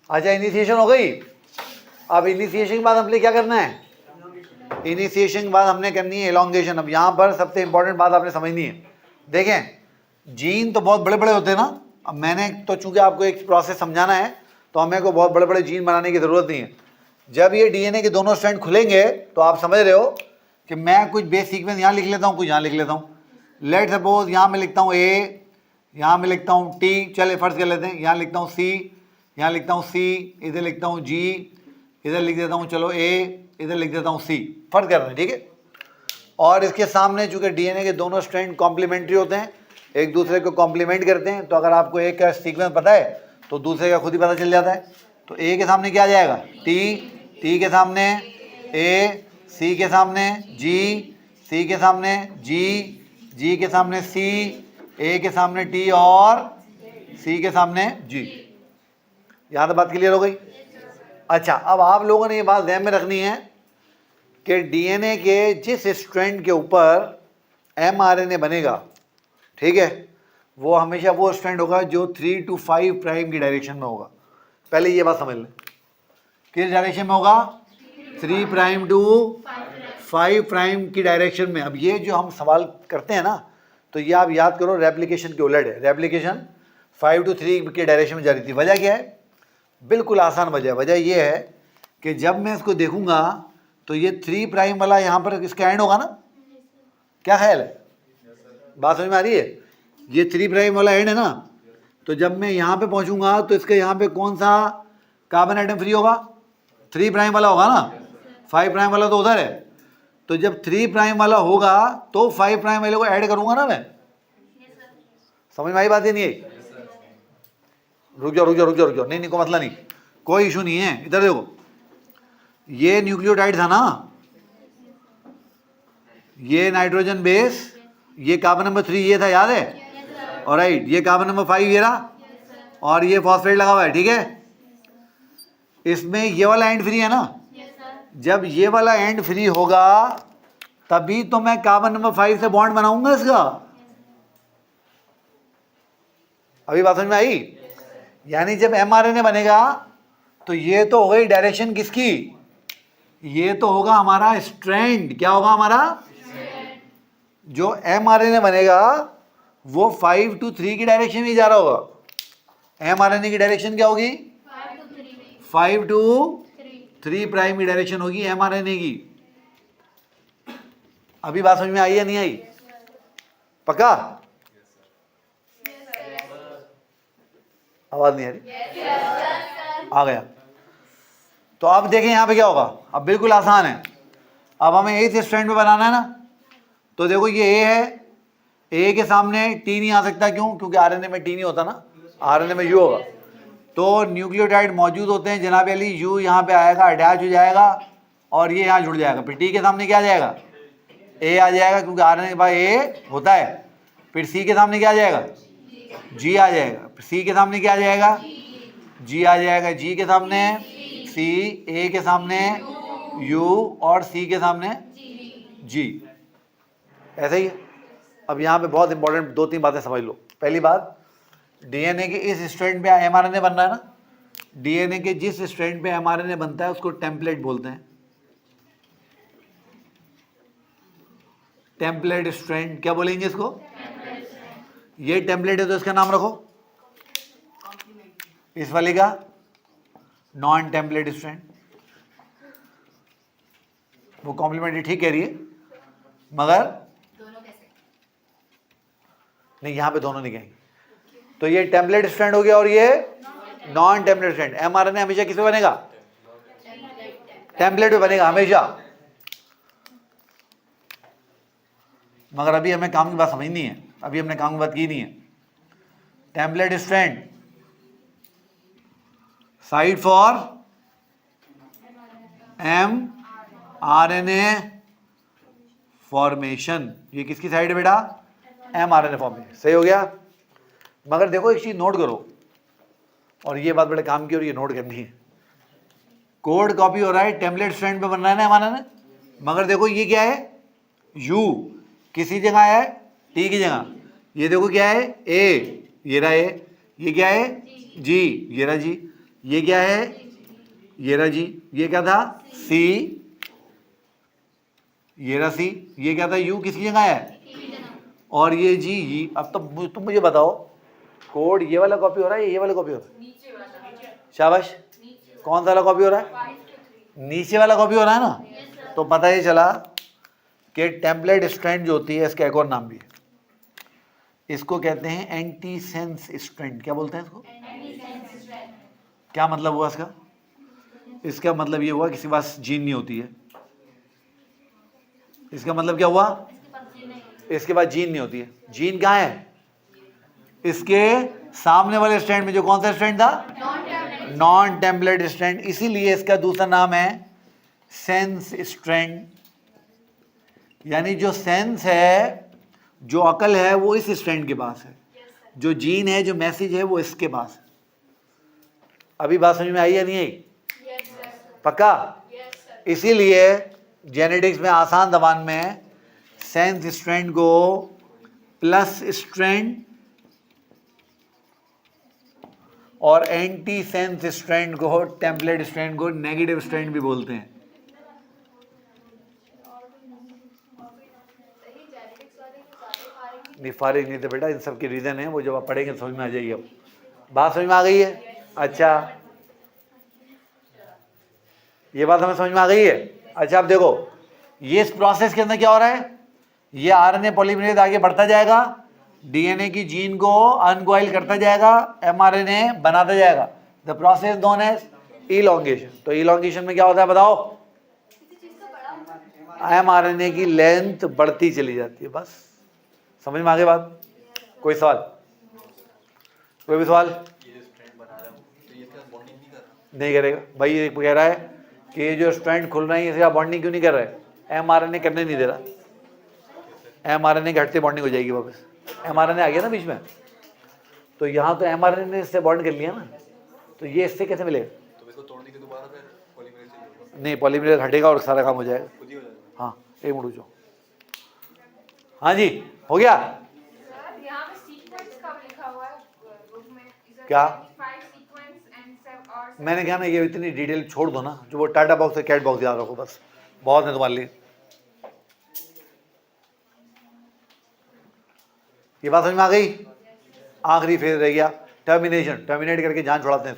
अच्छा, इनिशिएशन हो गई। अब इनिशिएशन के बाद हमने क्या करना है? इनिशिएशन के बाद हमने करनी है एलोंगेशन। अब यहाँ पर सबसे इंपॉर्टेंट बात आपने समझनी है। देखें, जीन तो बहुत बड़े बड़े होते हैं ना। अब मैंने तो चूंकि आपको एक प्रोसेस समझाना है तो हमें को बहुत बड़े बड़े जीन बनाने की ज़रूरत नहीं है। जब ये डीएनए के दोनों स्ट्रैंड खुलेंगे तो आप समझ रहे हो कि मैं कुछ बेस सीक्वेंस यहाँ लिख लेता हूँ, कुछ यहाँ लिख लेता हूँ। लेट सपोज यहाँ मैं लिखता हूँ ए, यहाँ मैं लिखता हूँ टी, चले फर्ज कर लेते हैं। यहाँ लिखता हूँ सी, यहाँ लिखता हूँ सी, इधर लिखता हूँ जी, इधर लिख देता हूँ चलो ए, इधर लिख देता हूँ सी। फर्ज कर रहे हैं, ठीक है। और इसके सामने चूंकि डीएनए के दोनों स्ट्रैंड कॉम्प्लीमेंट्री होते हैं, एक दूसरे को कॉम्प्लीमेंट करते हैं, तो अगर आपको एक का सीक्वेंस पता है तो दूसरे का खुद ही पता चल जाता है। तो ए के सामने क्या आ जाएगा? टी, टी के सामने ए, सी के सामने जी, सी के सामने जी, जी के सामने सी, ए के सामने टी और सी के सामने जी। यहाँ तक बात क्लियर हो गई? अच्छा, अब आप लोगों ने ये बात ध्यान में रखनी है कि डीएनए के जिस स्ट्रैंड के ऊपर एमआरएनए बनेगा, ठीक है, वो हमेशा वो स्ट्रैंड होगा जो 3 to 5 प्राइम की डायरेक्शन में होगा। पहले ये बात समझ लें, किस डायरेक्शन में होगा? 3 प्राइम टू 5 प्राइम की डायरेक्शन में। अब ये जो हम सवाल करते हैं ना, तो ये आप याद करो रेप्लिकेशन के उलट है। रेप्लिकेशन 5 to 3 की डायरेक्शन में जा रही थी। वजह क्या है? बिल्कुल आसान वजह है। वजह ये है कि जब मैं इसको देखूंगा तो ये 3 प्राइम वाला यहाँ पर इसका एंड होगा ना। क्या ख्याल है? बात समझ में आ रही है? ये 3 प्राइम वाला एंड है ना, तो जब मैं यहाँ पे पहुँचूंगा तो इसके यहाँ पे कौन सा कार्बन आइटम फ्री होगा? 3 प्राइम वाला होगा ना। 5 प्राइम वाला तो उधर है। तो जब 3 प्राइम वाला होगा तो 5 प्राइम वाले को ऐड करूंगा ना मैं। समझ में आई बात? नहीं आई? रुक जाओ रुक जाओ रुक जाओ रुक जाओ, नहीं कोई मसला नहीं, कोई इशू नहीं है। इधर देखो, ये न्यूक्लियोटाइड था ना, ये नाइट्रोजन बेस, ये कार्बन नंबर 3 ये था, याद है? और राइट, ये कार्बन नंबर 5 ये रहा, और ये फॉस्फेट लगा हुआ है, ठीक है। इसमें ये वाला एंड फ्री है ना। जब ये वाला एंड फ्री होगा तभी तो मैं कार्बन नंबर 5 से बॉन्ड बनाऊंगा इसका। अभी बात समझ में आई? यानी जब एमआरएनए बनेगा तो ये तो हो गई डायरेक्शन किसकी? ये तो होगा हमारा स्ट्रैंड। क्या होगा हमारा? जो एमआरएनए बनेगा वो 5 to 3 की डायरेक्शन में जा रहा होगा। एमआरएनए की डायरेक्शन क्या होगी? 5 to 3 प्राइम की डायरेक्शन होगी एमआरएनए की। अभी बात समझ में आई या नहीं आई? पक्का? आवाज नहीं आ रही? आ गया। तो अब देखें यहाँ पे क्या होगा। अब बिल्कुल आसान है। अब हमें ए स्ट्रैंड पे बनाना है ना, तो देखो ये ए है, ए के सामने टी नहीं आ सकता। क्यों? क्योंकि आरएनए में टी नहीं होता ना, आरएनए में यू होगा। तो न्यूक्लियोटाइड मौजूद होते हैं जनाब अली, यू यहाँ पे आएगा, अटैच हो जाएगा और ये यहाँ जुड़ जाएगा। फिर टी के सामने क्या आ जाएगा? ए आ जाएगा, क्योंकि आरएनए के पास ए होता है। फिर सी के सामने क्या आ जाएगा? जी आ जाएगा। फिर सी के सामने क्या आ जाएगा? जी आ जाएगा। जी के सामने सी, ए के सामने यू और सी के सामने जी। ऐसा ही है। अब यहाँ पे बहुत इंपॉर्टेंट 2-3 बातें समझ लो। पहली बात, डीएनए के इस स्ट्रैंड पे एमआरएनए बन रहा है ना, डीएनए के जिस स्ट्रैंड पे एमआरएनए बनता है उसको टेम्पलेट बोलते हैं। टेम्पलेट स्ट्रैंड, क्या बोलेंगे इसको? ये टेम्पलेट है तो इसका नाम रखो। इस वाले का नॉन टेम्पलेट स्ट्रैंड। वो कॉम्प्लीमेंट्री ठीक कह रही है, मगर नहीं, यहां पे दोनों नहीं कहेंगे। तो ये टेम्पलेट स्ट्रैंड हो गया और ये नॉन टेम्पलेट स्ट्रैंड। एमआरएनए हमेशा किस पे बनेगा? टेम्पलेट पे बनेगा हमेशा। मगर अभी हमें काम की बात समझनी है, अभी हमने काम की बात की नहीं है। Template strand, side for mRNA formation. ये किसकी साइड है बेटा? MRNA formation. सही हो गया। मगर देखो एक चीज नोट करो, और ये बात बड़े काम की और ये नोट करनी है। कोड कॉपी हो रहा है, टेम्पलेट स्ट्रैंड पे बन रहा है ना एमआरएनए, मगर देखो ये क्या है? यू किसी जगह है, टी की जगह। ये देखो क्या है? ए, ये रहा ए। ये क्या है? जी, ये रहा जी। ये क्या है, ये रहा जी, ये क्या था सी, ये रहा सी, ये क्या था यू किसकी जगह है, और ये जी। अब तो तुम मुझे बताओ कोड ये वाला कॉपी हो रहा है, ये वाला कॉपी हो रहा है, शाबाश, कौन सा वाला कॉपी हो रहा है, नीचे वाला कॉपी हो रहा है ना। तो पता ये चला कि टेम्पलेट स्ट्रैंड जो होती है इसका एक और नाम भी है, इसको कहते हैं एंटी सेंस स्ट्रैंड। क्या बोलते हैं इसको, क्या मतलब हुआ इसका, इसका मतलब ये हुआ किसी के पास जीन नहीं होती है, इसका मतलब क्या हुआ, इसके पास जीन नहीं होती है। जीन कहाँ है, इसके सामने वाले स्ट्रैंड में, जो कौन सा स्ट्रैंड था, नॉन टेम्पलेट स्ट्रैंड, इसीलिए इसका दूसरा नाम है सेंस स्ट्रैंड। यानी जो सेंस है, जो अकल है वो इस स्ट्रैंड के पास है, जो जीन है, जो मैसेज है वो इसके पास है। अभी बात समझ में आई या नहीं आई, पक्का। इसीलिए जेनेटिक्स में आसान जबान में सेंस स्ट्रैंड को प्लस स्ट्रैंड और एंटी सेंस स्ट्रैंड को, टेम्पलेट स्ट्रैंड को नेगेटिव स्ट्रैंड भी बोलते हैं। नहीं फारिग नहीं थे बेटा, इन सब के रीजन है, वो जब आप पढ़ेंगे समझ में आ जाएगी। अब बात समझ में आ गई है, अच्छा ये बात हमें समझ में आ गई है। अच्छा अब देखो ये इस प्रोसेस के अंदर क्या हो रहा है, ये आरएनए पॉलीमरेज आगे बढ़ता जाएगा, डीएनए की जीन को अनकॉइल करता जाएगा, एमआरएनए बनाता जाएगा। The process known as elongation. तो इलॉन्गेशन में क्या होता है बताओ, एमआरएनए की लेंथ बढ़ती चली जाती है। बस समझ में आ गई बात, कोई सवाल, कोई भी सवाल नहीं करेगा भाई। ये कह रहा है कि ये जो स्ट्रैंड खुल रहा है इसे आप बॉन्डिंग क्यों नहीं कर रहे, एमआरएनए करने नहीं दे रहा। एमआरएनए के हटते बॉन्डिंग हो जाएगी वापस, एमआरएनए आ गया ना बीच में, तो यहाँ तो एमआरएनए ने इससे बॉन्ड कर लिया ना, तो ये इससे कैसे मिलेगा, तो इसको तोड़ने के दोबारा फिर पॉलीमरेज चलेगा, नहीं पॉलीमरेज हटेगा और सारा काम हो जाएगा, खुद ही हो जाएगा। हाँ एक मिनट रुको, हाँ जी हो गया। यहाँ पे सीक्वेंस कब लिखा हुआ है बुक में, क्या 5 सीक्वेंस एंड 7 और मैंने कहा ना, ये इतनी डिटेल छोड़ दो ना, जो वो टाटा बॉक्स है कैट बॉक्स याद रखो बस, बहुत है तुम्हारे लिए। ये बात समझ में आ गई। आखिरी फेज रह गया टर्मिनेशन, टर्मिनेट करके जान छुड़ाते हैं।